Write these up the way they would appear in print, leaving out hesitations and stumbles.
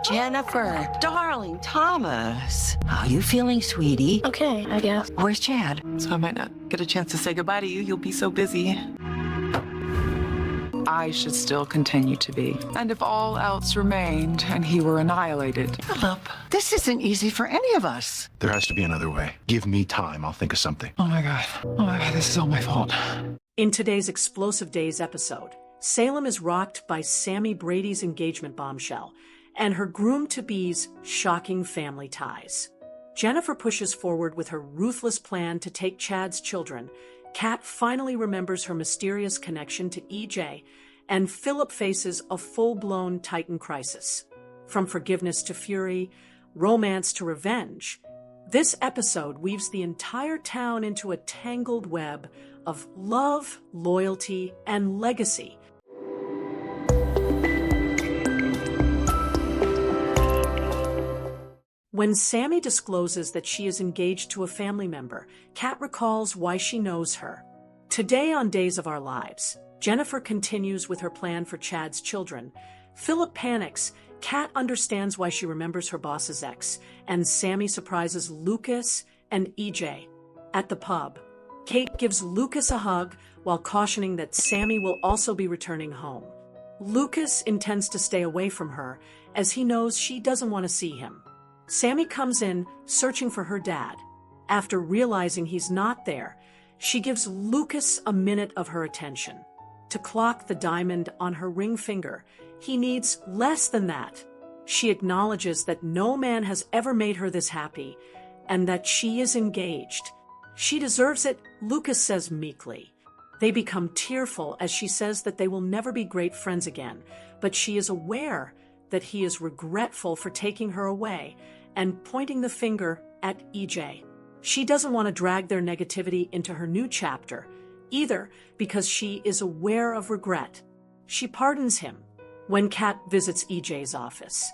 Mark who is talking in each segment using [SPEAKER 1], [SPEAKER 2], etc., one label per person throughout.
[SPEAKER 1] Jennifer, darling Thomas. How you feeling, sweetie?
[SPEAKER 2] Okay, I guess.
[SPEAKER 1] Where's Chad?
[SPEAKER 3] So I might not get a chance to say goodbye to you. You'll be so busy. I should still continue to be. And if all else remained and he were annihilated.
[SPEAKER 1] Philip, this isn't easy for any of us.
[SPEAKER 4] There has to be another way. Give me time. I'll think of something.
[SPEAKER 3] Oh my God, this is all my fault.
[SPEAKER 5] In today's Explosive Days episode, Salem is rocked by Sami Brady's engagement bombshell and her groom-to-be's shocking family ties. Jennifer pushes forward with her ruthless plan to take Chad's children. Kat finally remembers her mysterious connection to EJ, and Philip faces a full-blown Titan crisis. From forgiveness to fury, romance to revenge, this episode weaves the entire town into a tangled web of love, loyalty, and legacy. When Sami discloses that she is engaged to a family member, Kat recalls why she knows her. Today on Days of Our Lives, Jennifer continues with her plan for Chad's children. Philip panics, Kat understands why she remembers her boss's ex, and Sami surprises Lucas and EJ. At the pub, Kate gives Lucas a hug while cautioning that Sami will also be returning home. Lucas intends to stay away from her as he knows she doesn't want to see him. Sami comes in, searching for her dad. After realizing he's not there, she gives Lucas a minute of her attention. To clock the diamond on her ring finger, he needs less than that. She acknowledges that no man has ever made her this happy, and that she is engaged. She deserves it, Lucas says meekly. They become tearful as she says that they will never be great friends again, but she is aware that he is regretful for taking her away and pointing the finger at EJ. She doesn't want to drag their negativity into her new chapter, either, because she is aware of regret. She pardons him. When Kat visits EJ's office,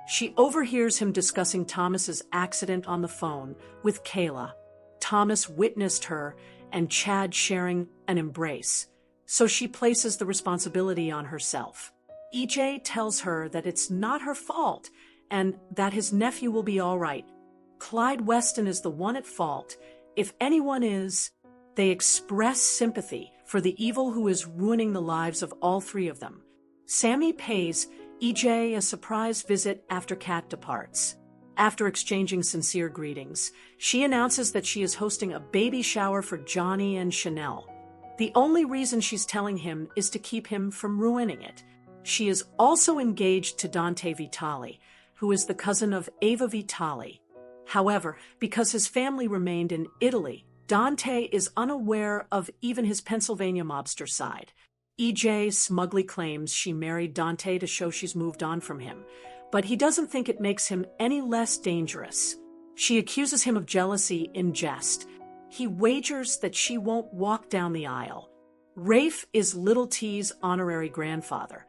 [SPEAKER 5] she overhears him discussing Thomas's accident on the phone with Kayla. Thomas witnessed her and Chad sharing an embrace, so she places the responsibility on herself. EJ tells her that it's not her fault and that his nephew will be all right. Clyde Weston is the one at fault. If anyone is, they express sympathy for the evil who is ruining the lives of all three of them. Sami pays EJ a surprise visit after Kat departs. After exchanging sincere greetings, she announces that she is hosting a baby shower for Johnny and Chanel. The only reason she's telling him is to keep him from ruining it. She is also engaged to Dante Vitali, who is the cousin of Ava Vitali. However, because his family remained in Italy, Dante is unaware of even his Pennsylvania mobster side. EJ smugly claims she married Dante to show she's moved on from him, but he doesn't think it makes him any less dangerous. She accuses him of jealousy in jest. He wagers that she won't walk down the aisle. Rafe is Little T's honorary grandfather,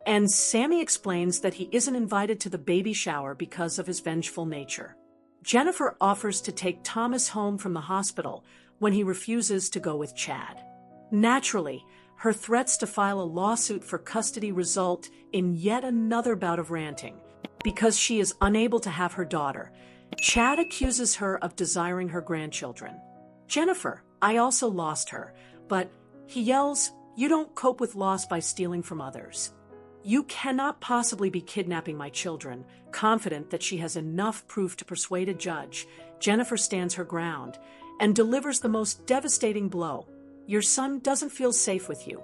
[SPEAKER 5] and Sami explains that he isn't invited to the baby shower because of his vengeful nature. Jennifer offers to take Thomas home from the hospital when he refuses to go with Chad. Naturally, her threats to file a lawsuit for custody result in yet another bout of ranting. Because she is unable to have her daughter, Chad accuses her of desiring her grandchildren. Jennifer, I also lost her, but he yells, "You don't cope with loss by stealing from others. You cannot possibly be kidnapping my children." Confident that she has enough proof to persuade a judge, Jennifer stands her ground and delivers the most devastating blow. "Your son doesn't feel safe with you."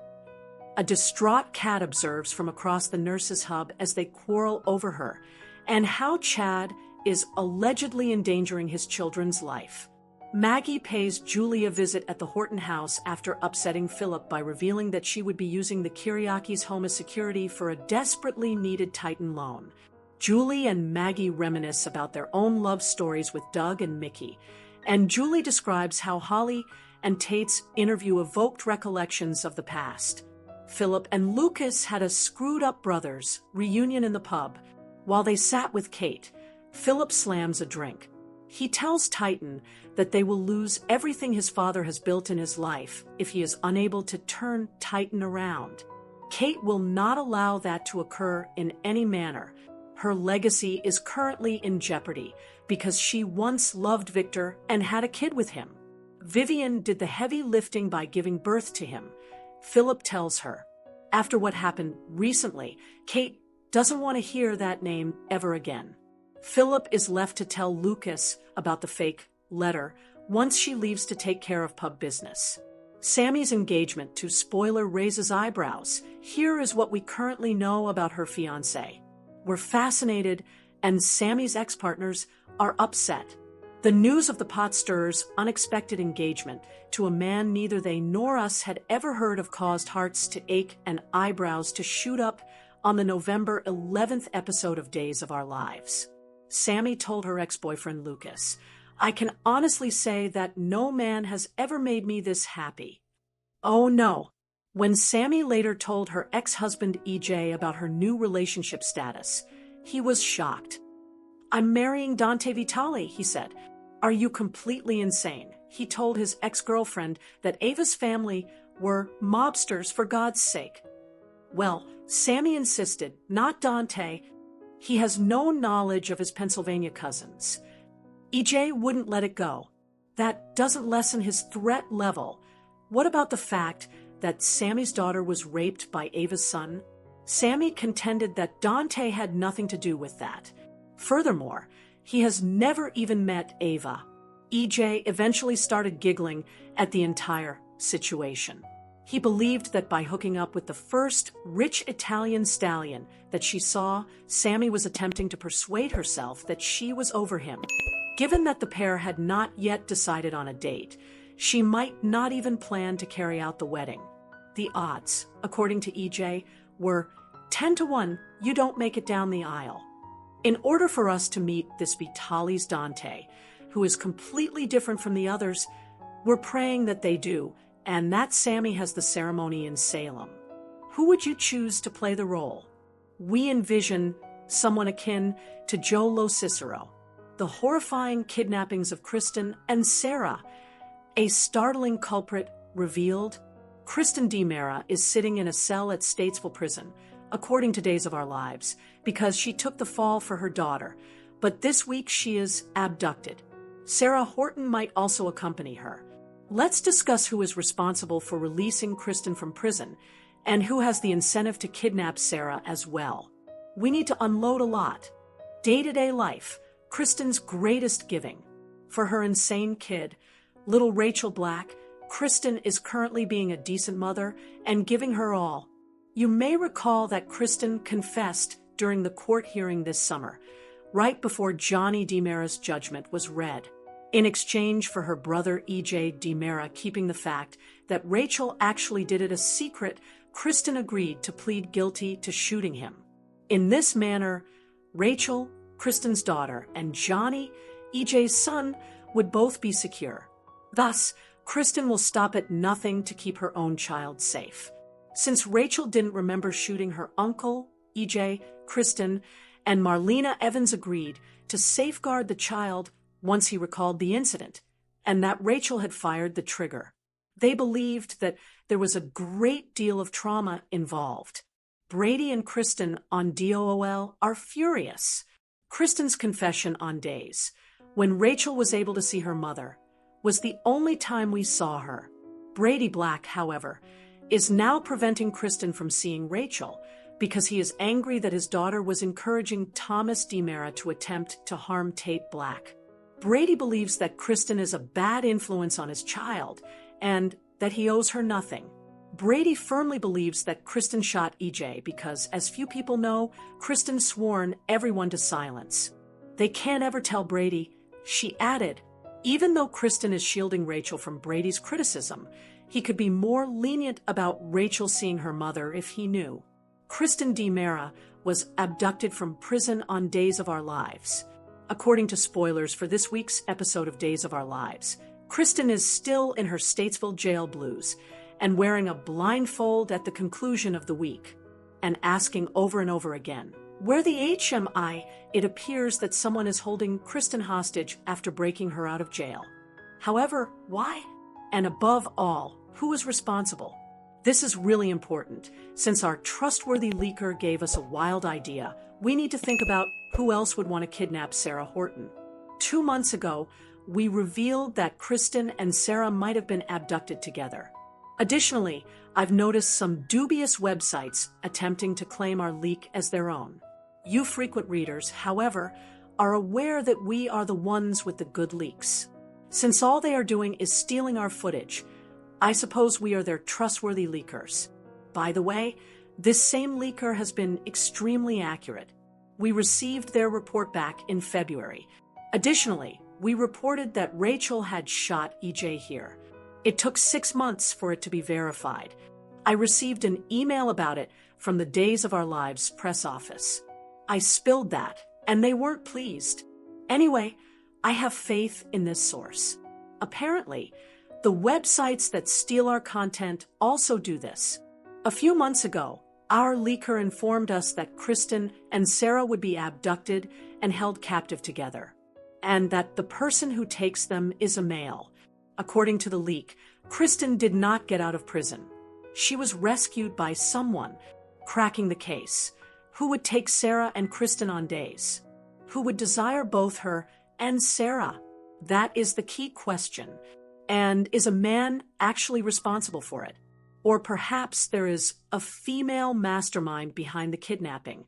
[SPEAKER 5] A distraught Kat observes from across the nurses' hub as they quarrel over her and how Chad is allegedly endangering his children's life. Maggie pays Julie a visit at the Horton house after upsetting Philip by revealing that she would be using the Kiriakis' home as security for a desperately needed Titan loan. Julie and Maggie reminisce about their own love stories with Doug and Mickey, and Julie describes how Holly and Tate's interview evoked recollections of the past. Philip and Lucas had a screwed-up brothers reunion in the pub. While they sat with Kate, Philip slams a drink. He tells Titan that they will lose everything his father has built in his life if he is unable to turn Titan around. Kate will not allow that to occur in any manner. her legacy is currently in jeopardy because she once loved Victor and had a kid with him. Vivian did the heavy lifting by giving birth to him, Philip tells her. After what happened recently, Kate doesn't want to hear that name ever again. Philip is left to tell Lucas about the fake letter once she leaves to take care of pub business. Sami's engagement to spoiler raises eyebrows. Here is what we currently know about her fiancé. We're fascinated, and Sami's ex-partners are upset. The news of the pot stirrer's unexpected engagement to a man neither they nor us had ever heard of caused hearts to ache and eyebrows to shoot up on the November 11th episode of Days of Our Lives. Sami told her ex-boyfriend Lucas, "I can honestly say that no man has ever made me this happy." Oh no. When Sami later told her ex-husband EJ about her new relationship status, he was shocked. "I'm marrying Dante Vitale," he said. "Are you completely insane?" He told his ex-girlfriend that Ava's family were mobsters for God's sake. Well, Sami insisted, not Dante. He has no knowledge of his Pennsylvania cousins. EJ wouldn't let it go. That doesn't lessen his threat level. What about the fact that Sami's daughter was raped by Ava's son? Sami contended that Dante had nothing to do with that. Furthermore, he has never even met Ava. EJ eventually started giggling at the entire situation. He believed that by hooking up with the first rich Italian stallion that she saw, Sami was attempting to persuade herself that she was over him. Given that the pair had not yet decided on a date, she might not even plan to carry out the wedding. The odds, according to EJ, were 10-1 you don't make it down the aisle. In order for us to meet this Vitale's Dante, who is completely different from the others, we're praying that they do, and that Sami has the ceremony in Salem. Who would you choose to play the role? We envision someone akin to Joe Lo Cicero, the horrifying kidnappings of Kristen and Sarah. A startling culprit revealed. Kristen DiMera is sitting in a cell at Statesville Prison, according to Days of Our Lives, because she took the fall for her daughter, but this week she is abducted. Sarah Horton might also accompany her. Let's discuss who is responsible for releasing Kristen from prison and who has the incentive to kidnap Sarah as well. We need to unload a lot. Day-to-day life, Kristen's greatest giving. For her insane kid, little Rachel Black, Kristen is currently being a decent mother and giving her all. You may recall that Kristen confessed during the court hearing this summer, right before Johnny DiMera's judgment was read. In exchange for her brother EJ DiMera keeping the fact that Rachel actually did it a secret, Kristen agreed to plead guilty to shooting him. In this manner, Rachel, Kristen's daughter, and Johnny, EJ's son, would both be secure. Thus, Kristen will stop at nothing to keep her own child safe. Since Rachel didn't remember shooting her uncle, EJ, Kristen, and Marlena Evans agreed to safeguard the child once he recalled the incident, and that Rachel had fired the trigger. They believed that there was a great deal of trauma involved. Brady and Kristen on DOOL are furious. Kristen's confession on Days, when Rachel was able to see her mother, was the only time we saw her. Brady Black, however, is now preventing Kristen from seeing Rachel because he is angry that his daughter was encouraging Thomas DiMera to attempt to harm Tate Black. Brady believes that Kristen is a bad influence on his child and that he owes her nothing. Brady firmly believes that Kristen shot EJ because, as few people know, Kristen sworn everyone to silence. They can't ever tell Brady. She added, even though Kristen is shielding Rachel from Brady's criticism, he could be more lenient about Rachel seeing her mother if he knew. Kristen DiMera was abducted from prison on Days of Our Lives. According to spoilers for this week's episode of Days of Our Lives, Kristen is still in her Statesville jail blues and wearing a blindfold at the conclusion of the week and asking over and over again, "Where the HMI?" It appears that someone is holding Kristen hostage after breaking her out of jail. However, why? And above all, who is responsible? This is really important. Since our trustworthy leaker gave us a wild idea, we need to think about who else would want to kidnap Sarah Horton. 2 months ago, we revealed that Kristen and Sarah might have been abducted together. Additionally, I've noticed some dubious websites attempting to claim our leak as their own. You frequent readers, however, are aware that we are the ones with the good leaks. Since all they are doing is stealing our footage, I suppose we are their trustworthy leakers. By the way, this same leaker has been extremely accurate. We received their report back in February. Additionally, we reported that Rachel had shot EJ here. It took 6 months for it to be verified. I received an email about it from the Days of Our Lives press office. I spilled that, and they weren't pleased. Anyway, I have faith in this source. Apparently, the websites that steal our content also do this. A few months ago, our leaker informed us that Kristen and Sarah would be abducted and held captive together, and that the person who takes them is a male. According to the leak, Kristen did not get out of prison. She was rescued by someone, cracking the case. Who would take Sarah and Kristen on days? Who would desire both her and Sarah? That is the key question. And is a man actually responsible for it? Or perhaps there is a female mastermind behind the kidnapping,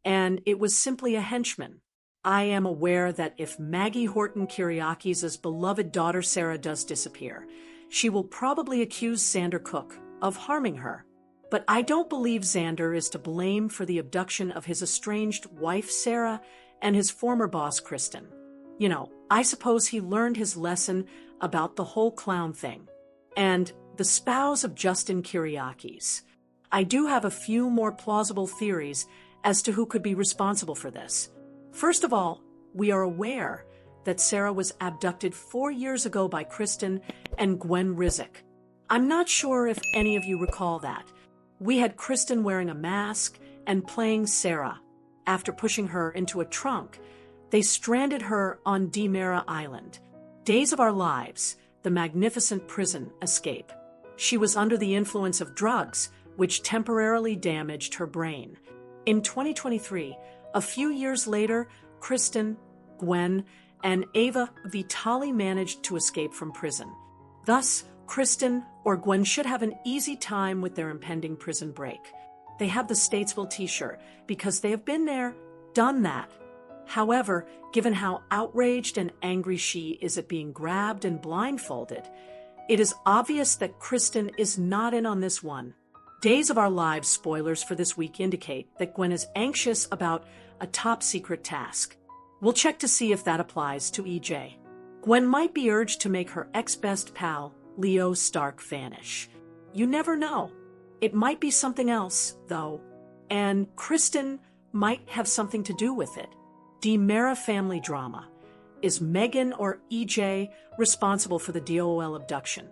[SPEAKER 5] and it was simply a henchman. I am aware that if Maggie Horton Kiriakis' beloved daughter Sarah does disappear, she will probably accuse Xander Cook of harming her. But I don't believe Xander is to blame for the abduction of his estranged wife Sarah and his former boss Kristen. You know, I suppose he learned his lesson about the whole clown thing. And the spouse of Justin Kiriakis. I do have a few more plausible theories as to who could be responsible for this. First of all, we are aware that Sarah was abducted 4 years ago by Kristen and Gwen Rizek. I'm not sure if any of you recall that. We had Kristen wearing a mask and playing Sarah. After pushing her into a trunk, they stranded her on Demera Island. Days of Our Lives, the magnificent prison escape. She was under the influence of drugs, which temporarily damaged her brain. In 2023, a few years later, Kristen, Gwen, and Ava Vitali managed to escape from prison. Thus, Kristen or Gwen should have an easy time with their impending prison break. They have the Statesville t-shirt because they have been there, done that. However, given how outraged and angry she is at being grabbed and blindfolded, it is obvious that Kristen is not in on this one. Days of Our Lives spoilers for this week indicate that Gwen is anxious about a top-secret task. We'll check to see if that applies to EJ. Gwen might be urged to make her ex-best pal, Leo Stark, vanish. You never know. It might be something else, though, and Kristen might have something to do with it. Demera family drama. Is Megan or EJ responsible for the DOL abduction?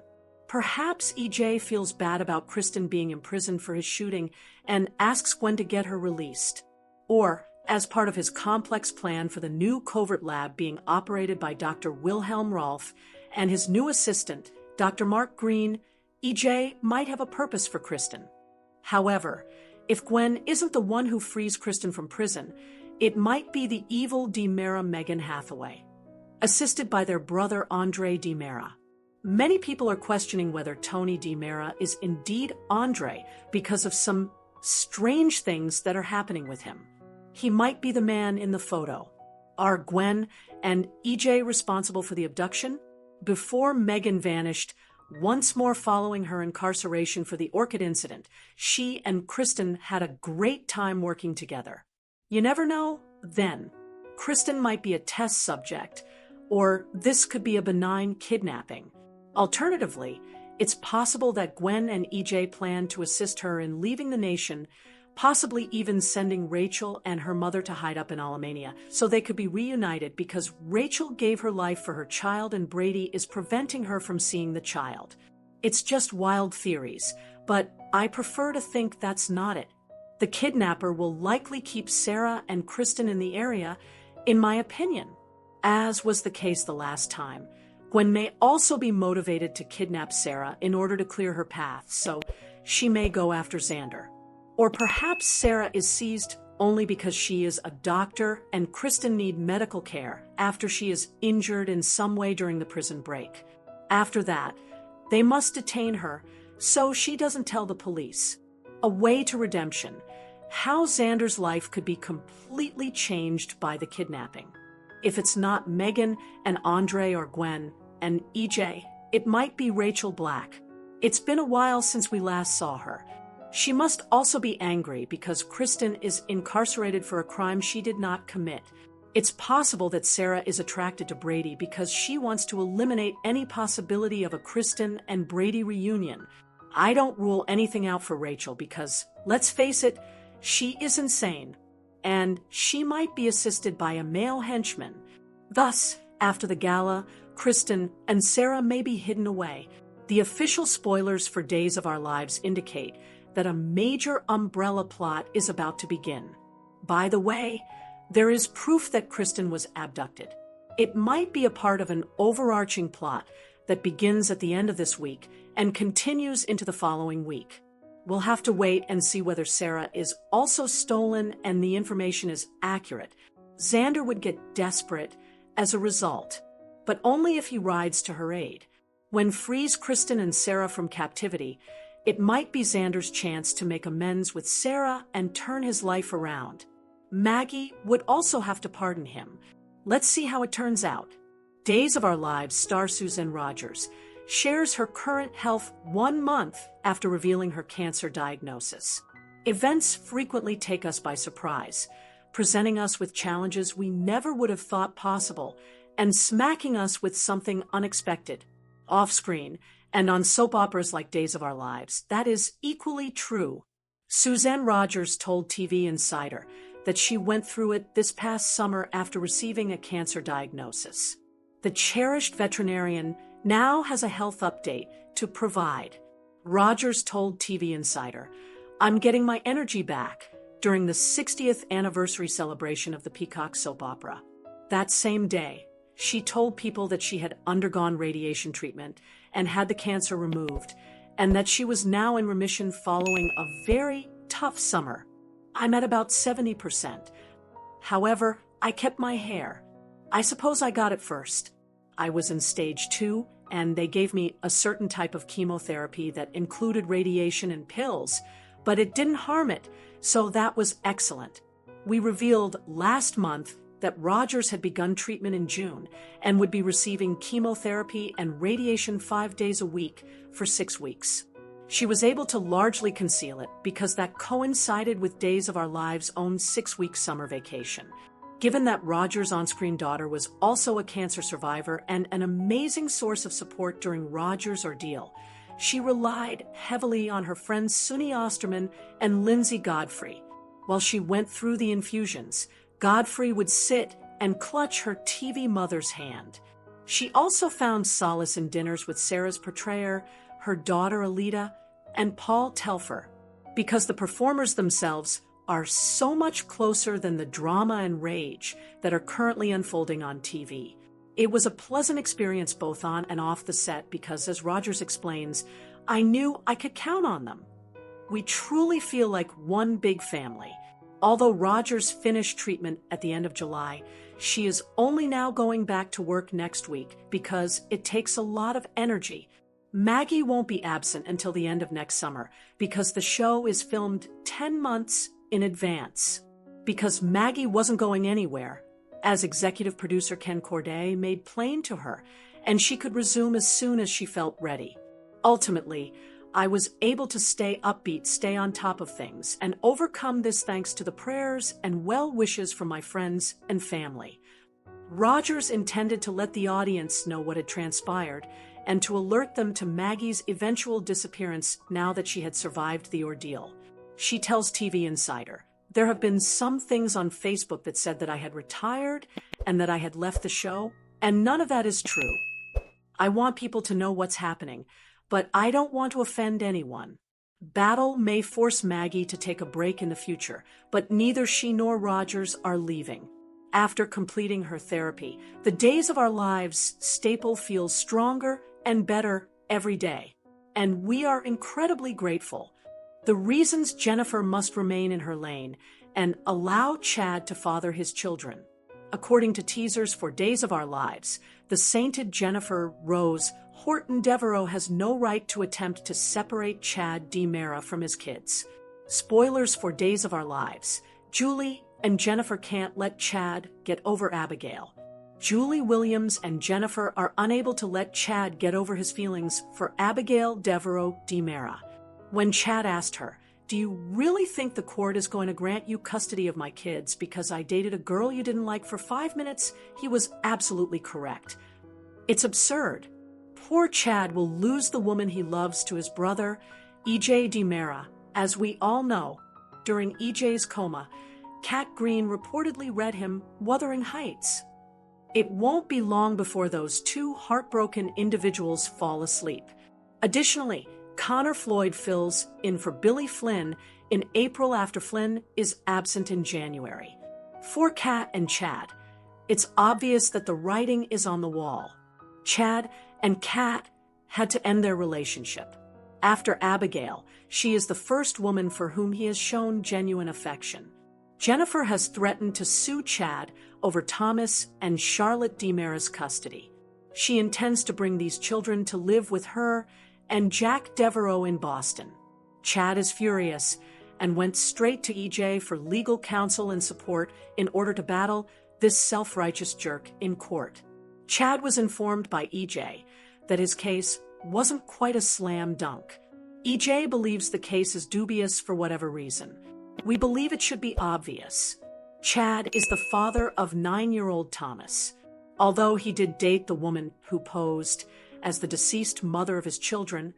[SPEAKER 5] Perhaps EJ feels bad about Kristen being imprisoned for his shooting and asks Gwen to get her released. Or, as part of his complex plan for the new covert lab being operated by Dr. Wilhelm Rolf and his new assistant, Dr. Mark Green, EJ might have a purpose for Kristen. However, if Gwen isn't the one who frees Kristen from prison, it might be the evil Demera Megan Hathaway, assisted by their brother Andre Demera. Many people are questioning whether Tony Demera is indeed Andre because of some strange things that are happening with him. He might be the man in the photo. Are Gwen and EJ responsible for the abduction? Before Megan vanished, once more following her incarceration for the Orchid incident, she and Kristen had a great time working together. You never know, then. Kristen might be a test subject, or this could be a benign kidnapping. Alternatively, it's possible that Gwen and EJ plan to assist her in leaving the nation, possibly even sending Rachel and her mother to hide up in Alemania so they could be reunited because Rachel gave her life for her child and Brady is preventing her from seeing the child. It's just wild theories, but I prefer to think that's not it. The kidnapper will likely keep Sarah and Kristen in the area, in my opinion, as was the case the last time. Gwen may also be motivated to kidnap Sarah in order to clear her path, so she may go after Xander. Or perhaps Sarah is seized only because she is a doctor and Kristen need medical care after she is injured in some way during the prison break. After that, they must detain her so she doesn't tell the police. A way to redemption. How Xander's life could be completely changed by the kidnapping. If it's not Megan and Andre or Gwen and EJ, it might be Rachel Black. It's been a while since we last saw her. She must also be angry because Kristen is incarcerated for a crime she did not commit. It's possible that Sarah is attracted to Brady because she wants to eliminate any possibility of a Kristen and Brady reunion. I don't rule anything out for Rachel because, let's face it, she is insane, and she might be assisted by a male henchman. Thus, after the gala, Kristen and Sarah may be hidden away. The official spoilers for Days of Our Lives indicate that a major umbrella plot is about to begin. By the way, there is proof that Kristen was abducted. It might be a part of an overarching plot that begins at the end of this week and continues into the following week. We'll have to wait and see whether Sarah is also stolen and the information is accurate. Xander would get desperate as a result, but only if he rides to her aid. When frees Kristen and Sarah from captivity, it might be Xander's chance to make amends with Sarah and turn his life around. Maggie would also have to pardon him. Let's see how it turns out. Days of Our Lives star Suzanne Rogers shares her current health 1 month after revealing her cancer diagnosis. Events frequently take us by surprise, presenting us with challenges we never would have thought possible and smacking us with something unexpected. Off-screen, and on soap operas like Days of Our Lives, that is equally true. Suzanne Rogers told TV Insider that she went through it this past summer after receiving a cancer diagnosis. The cherished veterinarian now has a health update to provide. Rogers told TV Insider, "I'm getting my energy back," during the 60th anniversary celebration of the Peacock soap opera. That same day, she told people that she had undergone radiation treatment and had the cancer removed, and that she was now in remission following a very tough summer. "I'm at about 70%. However, I kept my hair. I suppose I got it first. I was in stage 2, and they gave me a certain type of chemotherapy that included radiation and pills, but it didn't harm it, so that was excellent." We revealed last month that Rogers had begun treatment in June and would be receiving chemotherapy and radiation 5 days a week for 6 weeks. She was able to largely conceal it because that coincided with Days of Our Lives' own 6-week summer vacation. Given that Rogers' on-screen daughter was also a cancer survivor and an amazing source of support during Rogers' ordeal, she relied heavily on her friends Suni Osterman and Lindsay Godfrey. While she went through the infusions, Godfrey would sit and clutch her TV mother's hand. She also found solace in dinners with Sarah's portrayer, her daughter Alita, and Paul Telfer, because the performers themselves are so much closer than the drama and rage that are currently unfolding on TV. It was a pleasant experience both on and off the set because, as Rogers explains, I knew I could count on them. We truly feel like one big family. Although Rogers finished treatment at the end of July, she is only now going back to work next week because it takes a lot of energy. Maggie won't be absent until the end of next summer because the show is filmed 10 months in advance. Because Maggie wasn't going anywhere, as executive producer Ken Corday made plain to her, and she could resume as soon as she felt ready. Ultimately, I was able to stay upbeat, stay on top of things, and overcome this thanks to the prayers and well wishes from my friends and family. Rogers intended to let the audience know what had transpired and to alert them to Maggie's eventual disappearance now that she had survived the ordeal. She tells TV Insider, "There have been some things on Facebook that said that I had retired and that I had left the show, and none of that is true. I want people to know what's happening, but I don't want to offend anyone. Battle may force Maggie to take a break in the future, but neither she nor Rogers are leaving. After completing her therapy, the Days of Our Lives staple feels stronger and better every day. And we are incredibly grateful The reasons Jennifer must remain in her lane and allow Chad to father his children. According to teasers for Days of Our Lives, the sainted Jennifer Rose Horton Devereaux has no right to attempt to separate Chad DiMera from his kids. Spoilers for Days of Our Lives. Julie and Jennifer can't let Chad get over Abigail. Julie Williams and Jennifer are unable to let Chad get over his feelings for Abigail Devereaux DiMera. When Chad asked her, "Do you really think the court is going to grant you custody of my kids because I dated a girl you didn't like for 5 minutes?" he was absolutely correct. It's absurd. Poor Chad will lose the woman he loves to his brother, E.J. DiMera. As we all know, during E.J.'s coma, Kat Green reportedly read him Wuthering Heights. It won't be long before those two heartbroken individuals fall asleep. Additionally, Connor Floyd fills in for Billy Flynn in April after Flynn is absent in January. For Kat and Chad, it's obvious that the writing is on the wall. Chad and Kat had to end their relationship. After Abigail, she is the first woman for whom he has shown genuine affection. Jennifer has threatened to sue Chad over Thomas and Charlotte DiMera's custody. She intends to bring these children to live with her and Jack Devereaux in Boston. Chad is furious and went straight to EJ for legal counsel and support in order to battle this self-righteous jerk in court. Chad was informed by EJ that his case wasn't quite a slam dunk. EJ believes the case is dubious for whatever reason. We believe it should be obvious. Chad is the father of 9-year-old Thomas. Although he did date the woman who posed as the deceased mother of his children,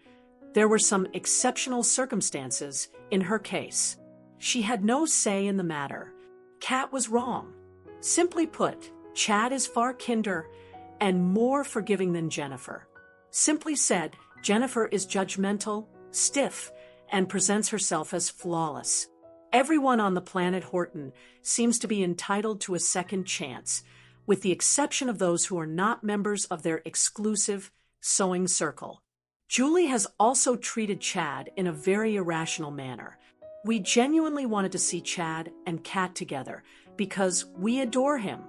[SPEAKER 5] there were some exceptional circumstances in her case. She had no say in the matter. Kat was wrong. Simply put, Chad is far kinder and more forgiving than Jennifer. Simply said, Jennifer is judgmental, stiff, and presents herself as flawless. Everyone on the planet Horton seems to be entitled to a second chance, with the exception of those who are not members of their exclusive sewing circle. Julie has also treated Chad in a very irrational manner. We genuinely wanted to see Chad and Kat together because we adore him.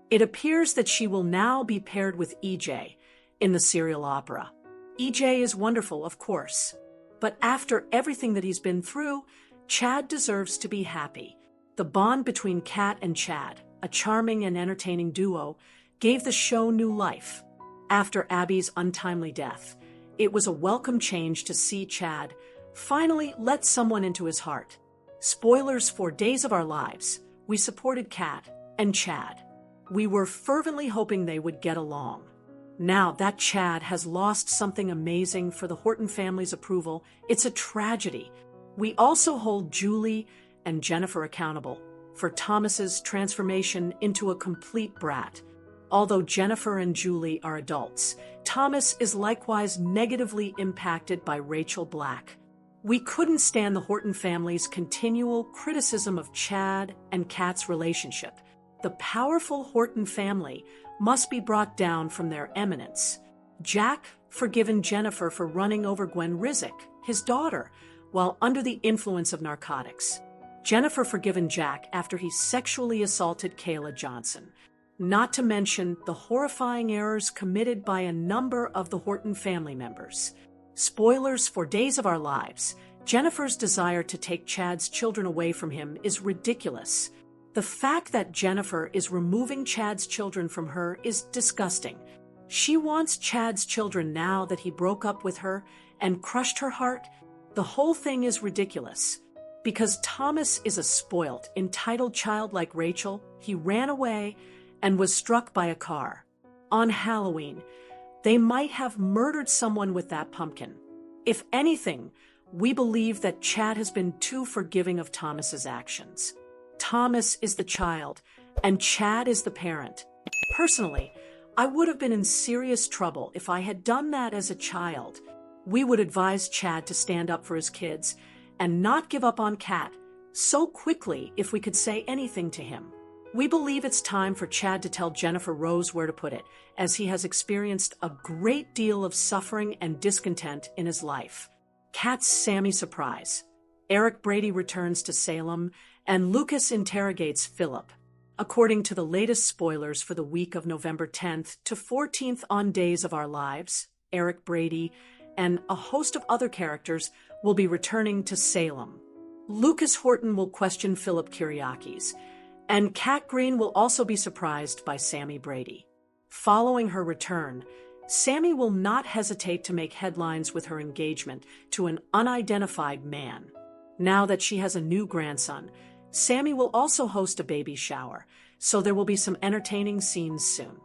[SPEAKER 5] It appears that she will now be paired with EJ in the serial opera. EJ is wonderful, of course, but after everything that he's been through, Chad deserves to be happy. The bond between Kat and Chad, a charming and entertaining duo, gave the show new life. After Abby's untimely death, it was a welcome change to see Chad finally let someone into his heart. Spoilers for Days of Our Lives. We supported Kat and Chad. We were fervently hoping they would get along. Now that Chad has lost something amazing for the Horton family's approval, it's a tragedy. We also hold Julie and Jennifer accountable for Thomas's transformation into a complete brat. Although Jennifer and Julie are adults, Thomas is likewise negatively impacted by Rachel Black. We couldn't stand the Horton family's continual criticism of Chad and Kat's relationship. The powerful Horton family must be brought down from their eminence. Jack forgiven Jennifer for running over Gwen Rizek, his daughter, while under the influence of narcotics. Jennifer forgiven Jack after he sexually assaulted Kayla Johnson. Not to mention the horrifying errors committed by a number of the Horton family members. Spoilers for Days of Our Lives. Jennifer's desire to take Chad's children away from him is ridiculous. The fact that Jennifer is removing Chad's children from her is disgusting. She wants Chad's children now that he broke up with her and crushed her heart. The whole thing is ridiculous. Because Thomas is a spoilt, entitled child like Rachel, he ran away and was struck by a car. On Halloween, they might have murdered someone with that pumpkin. If anything, we believe that Chad has been too forgiving of Thomas's actions. Thomas is the child, and Chad is the parent. Personally, I would have been in serious trouble if I had done that as a child. We would advise Chad to stand up for his kids and not give up on Kat so quickly if we could say anything to him. We believe it's time for Chad to tell Jennifer Rose where to put it, as he has experienced a great deal of suffering and discontent in his life. Kat's Sami surprise. Eric Brady returns to Salem, and Lucas interrogates Philip. According to the latest spoilers for the week of November 10th to 14th on Days of Our Lives, Eric Brady and a host of other characters will be returning to Salem. Lucas Horton will question Philip Kyriakis, and Kat Green will also be surprised by Sami Brady. Following her return, Sami will not hesitate to make headlines with her engagement to an unidentified man. Now that she has a new grandson, Sami will also host a baby shower, so there will be some entertaining scenes soon.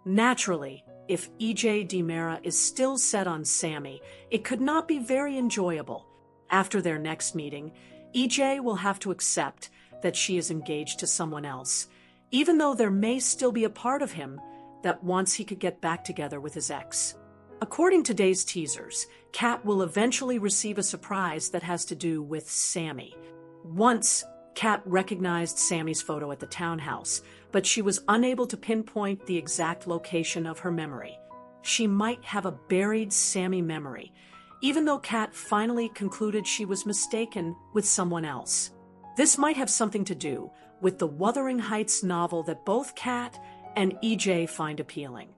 [SPEAKER 5] Naturally, if E.J. DiMera is still set on Sami, it could not be very enjoyable. After their next meeting, E.J. will have to accept that she is engaged to someone else, even though there may still be a part of him that wants he could get back together with his ex. According to today's teasers, Kat will eventually receive a surprise that has to do with Sami. Once, Kat recognized Sami's photo at the townhouse, but she was unable to pinpoint the exact location of her memory. She might have a buried Sami memory, even though Kat finally concluded she was mistaken with someone else. This might have something to do with the Wuthering Heights novel that both Kat and EJ find appealing.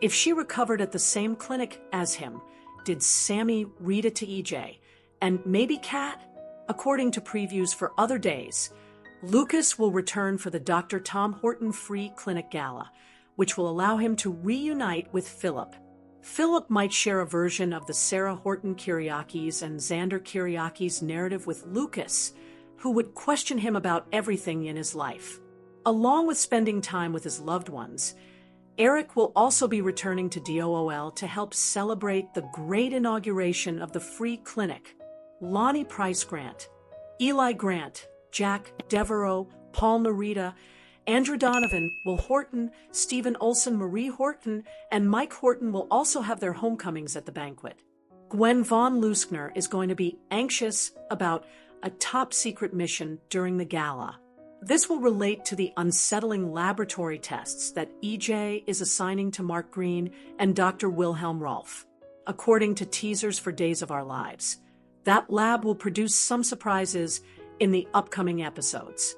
[SPEAKER 5] If she recovered at the same clinic as him, did Sami read it to EJ? And maybe Kat? According to previews for other days, Lucas will return for the Dr. Tom Horton Free Clinic Gala, which will allow him to reunite with Philip. Philip might share a version of the Sarah Horton Kyriakis and Xander Kyriakis narrative with Lucas, who would question him about everything in his life. Along with spending time with his loved ones, Eric will also be returning to DOOL to help celebrate the great inauguration of the free clinic. Lonnie Price Grant, Eli Grant, Jack Devereaux, Paul Narita, Andrew Donovan, Will Horton, Stephen Olson, Marie Horton, and Mike Horton will also have their homecomings at the banquet. Gwen von Leuskner is going to be anxious about a top-secret mission during the gala. This will relate to the unsettling laboratory tests that EJ is assigning to Mark Green and Dr. Wilhelm Rolf. According to teasers for Days of Our Lives, that lab will produce some surprises in the upcoming episodes.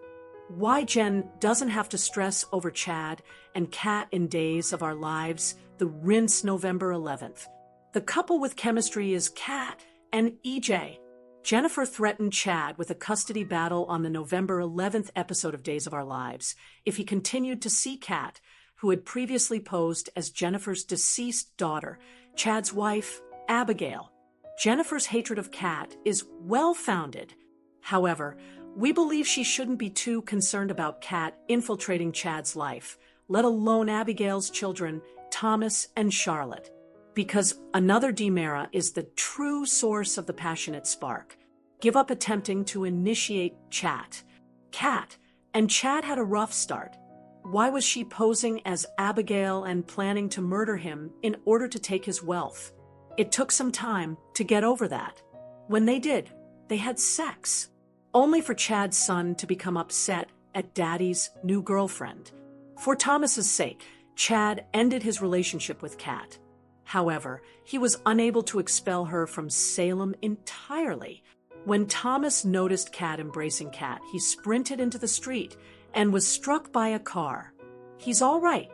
[SPEAKER 5] Why Jen doesn't have to stress over Chad and Kat in Days of Our Lives, the rinse November 11th. The couple with chemistry is Kat and EJ. Jennifer threatened Chad with a custody battle on the November 11th episode of Days of Our Lives if he continued to see Kat, who had previously posed as Jennifer's deceased daughter, Chad's wife, Abigail. Jennifer's hatred of Kat is well-founded. However, we believe she shouldn't be too concerned about Kat infiltrating Chad's life, let alone Abigail's children, Thomas and Charlotte, because another DiMera is the true source of the passionate spark. Give up attempting to initiate chat. Kat and Chad had a rough start. Why was she posing as Abigail and planning to murder him in order to take his wealth? It took some time to get over that. When they did, they had sex, only for Chad's son to become upset at Daddy's new girlfriend. For Thomas's sake, Chad ended his relationship with Kat. However, he was unable to expel her from Salem entirely. When Thomas noticed Kat embracing Kat, he sprinted into the street and was struck by a car. He's all right,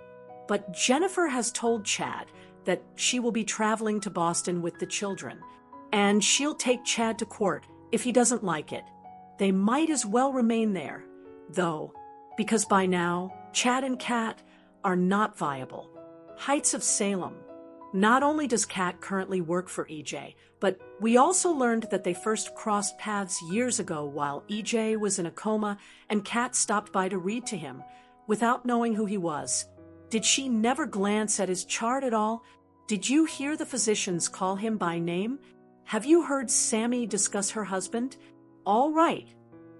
[SPEAKER 5] but Jennifer has told Chad that she will be traveling to Boston with the children, and she'll take Chad to court if he doesn't like it. They might as well remain there, though, because by now, Chad and Kat are not viable. Heights of Salem. Not only does Kat currently work for EJ, but we also learned that they first crossed paths years ago while EJ was in a coma and Kat stopped by to read to him, without knowing who he was. Did she never glance at his chart at all? Did you hear the physicians call him by name? Have you heard Sami discuss her husband? All right.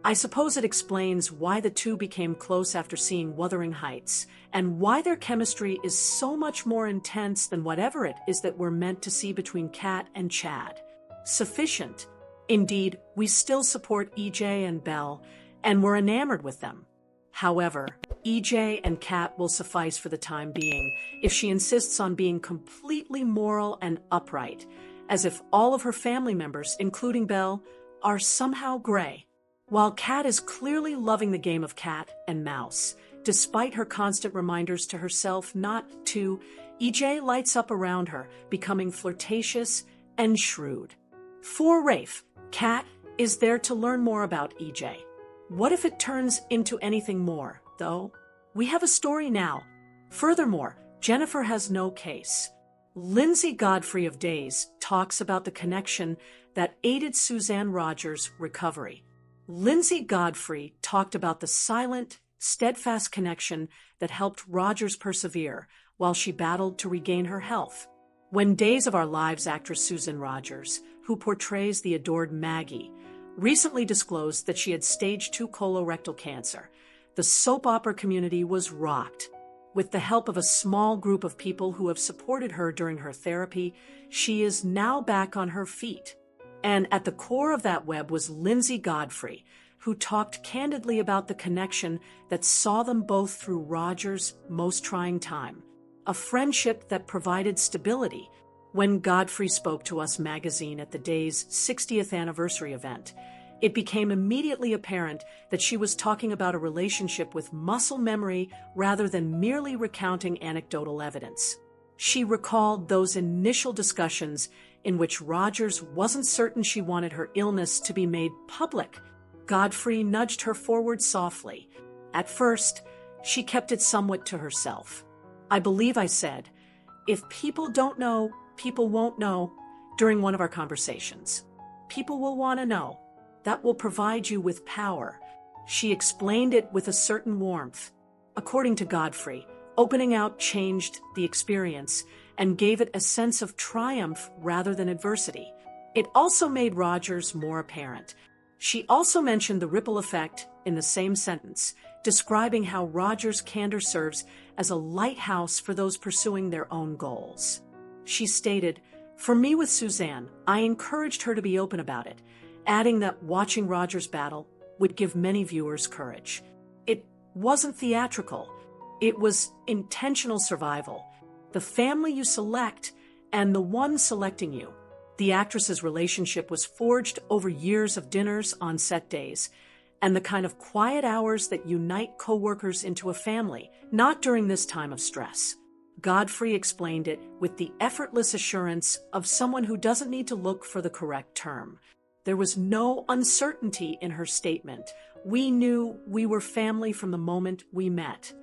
[SPEAKER 5] I suppose it explains why the two became close after seeing Wuthering Heights, and why their chemistry is so much more intense than whatever it is that we're meant to see between Kat and Chad. Sufficient. Indeed, we still support EJ and Belle, and we're enamored with them. However, EJ and Kat will suffice for the time being if she insists on being completely moral and upright, as if all of her family members, including Belle, are somehow gray. While Kat is clearly loving the game of cat and mouse, despite her constant reminders to herself not to, EJ lights up around her, becoming flirtatious and shrewd. For Rafe, Kat is there to learn more about EJ. What if it turns into anything more, though? We have a story now. Furthermore, Jennifer has no case. Lindsay Godfrey of Days talks about the connection that aided Suzanne Rogers' recovery. Lindsay Godfrey talked about the silent, steadfast connection that helped Rogers persevere while she battled to regain her health. When Days of Our Lives actress Susan Rogers, who portrays the adored Maggie, recently disclosed that she had stage 2 colorectal cancer, the soap opera community was rocked. With the help of a small group of people who have supported her during her therapy, she is now back on her feet. And at the core of that web was Lindsay Godfrey, who talked candidly about the connection that saw them both through Rogers' most trying time, a friendship that provided stability. When Godfrey spoke to Us magazine at the Day's 60th anniversary event, it became immediately apparent that she was talking about a relationship with muscle memory rather than merely recounting anecdotal evidence. She recalled those initial discussions in which Rogers wasn't certain she wanted her illness to be made public. Godfrey nudged her forward softly. At first, she kept it somewhat to herself. I believe I said, "If people don't know, people won't know," during one of our conversations. People will want to know. That will provide you with power. She explained it with a certain warmth. According to Godfrey, opening out changed the experience and gave it a sense of triumph rather than adversity. It also made Rogers more apparent. She also mentioned the ripple effect in the same sentence, describing how Rogers' candor serves as a lighthouse for those pursuing their own goals. She stated, "For me with Suzanne, I encouraged her to be open about it," adding that watching Rogers battle would give many viewers courage. It wasn't theatrical. It was intentional survival. The family you select and the one selecting you. The actress's relationship was forged over years of dinners on set days and the kind of quiet hours that unite co-workers into a family, not during this time of stress. Godfrey explained it with the effortless assurance of someone who doesn't need to look for the correct term. There was no uncertainty in her statement. We knew we were family from the moment we met.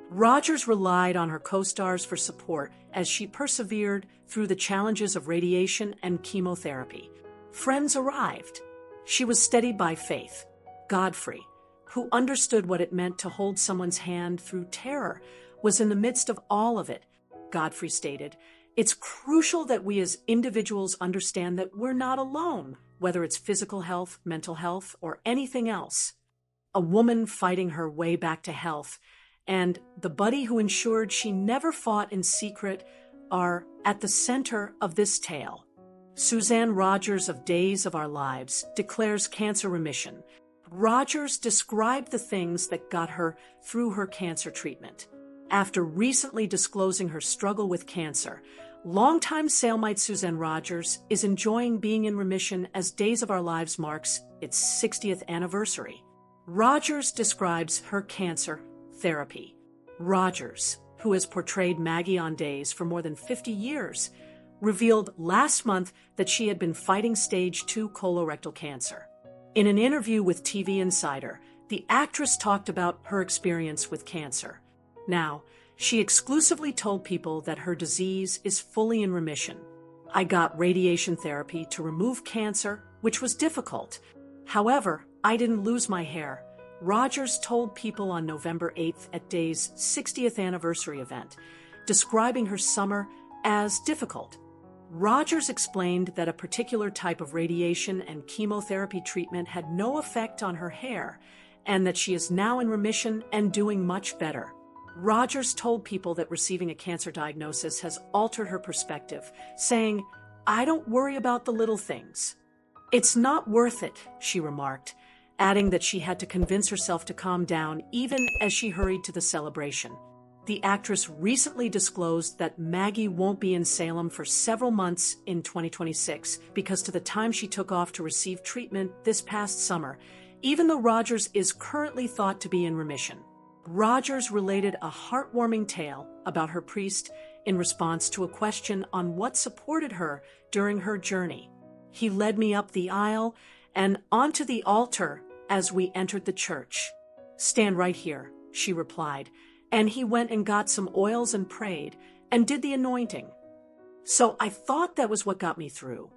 [SPEAKER 5] Rogers relied on her co-stars for support as she persevered through the challenges of radiation and chemotherapy. Friends arrived. She was steadied by faith. Godfrey, who understood what it meant to hold someone's hand through terror, was in the midst of all of it. Godfrey stated, "It's crucial that we as individuals understand that we're not alone, whether it's physical health, mental health, or anything else." A woman fighting her way back to health and the buddy who ensured she never fought in secret are at the center of this tale. Suzanne Rogers of Days of Our Lives declares cancer remission. Rogers described the things that got her through her cancer treatment. After recently disclosing her struggle with cancer, longtime Salemite Suzanne Rogers is enjoying being in remission as Days of Our Lives marks its 60th anniversary. Rogers describes her cancer therapy. Rogers, who has portrayed Maggie on Days for more than 50 years, revealed last month that she had been fighting stage 2 colorectal cancer. In an interview with TV Insider, the actress talked about her experience with cancer. Now, she exclusively told people that her disease is fully in remission. "I got radiation therapy to remove cancer, which was difficult. However, I didn't lose my hair," Rogers told people on November 8th at Day's 60th anniversary event, describing her summer as difficult. Rogers explained that a particular type of radiation and chemotherapy treatment had no effect on her hair, and that she is now in remission and doing much better. Rogers told people that receiving a cancer diagnosis has altered her perspective, saying, "I don't worry about the little things." "It's not worth it," she remarked, adding that she had to convince herself to calm down even as she hurried to the celebration. The actress recently disclosed that Maggie won't be in Salem for several months in 2026 because to the time she took off to receive treatment this past summer, even though Rogers is currently thought to be in remission. Rogers related a heartwarming tale about her priest in response to a question on what supported her during her journey. He led me up the aisle and onto the altar as we entered the church. "Stand right here," she replied, and he went and got some oils and prayed and did the anointing. So I thought that was what got me through.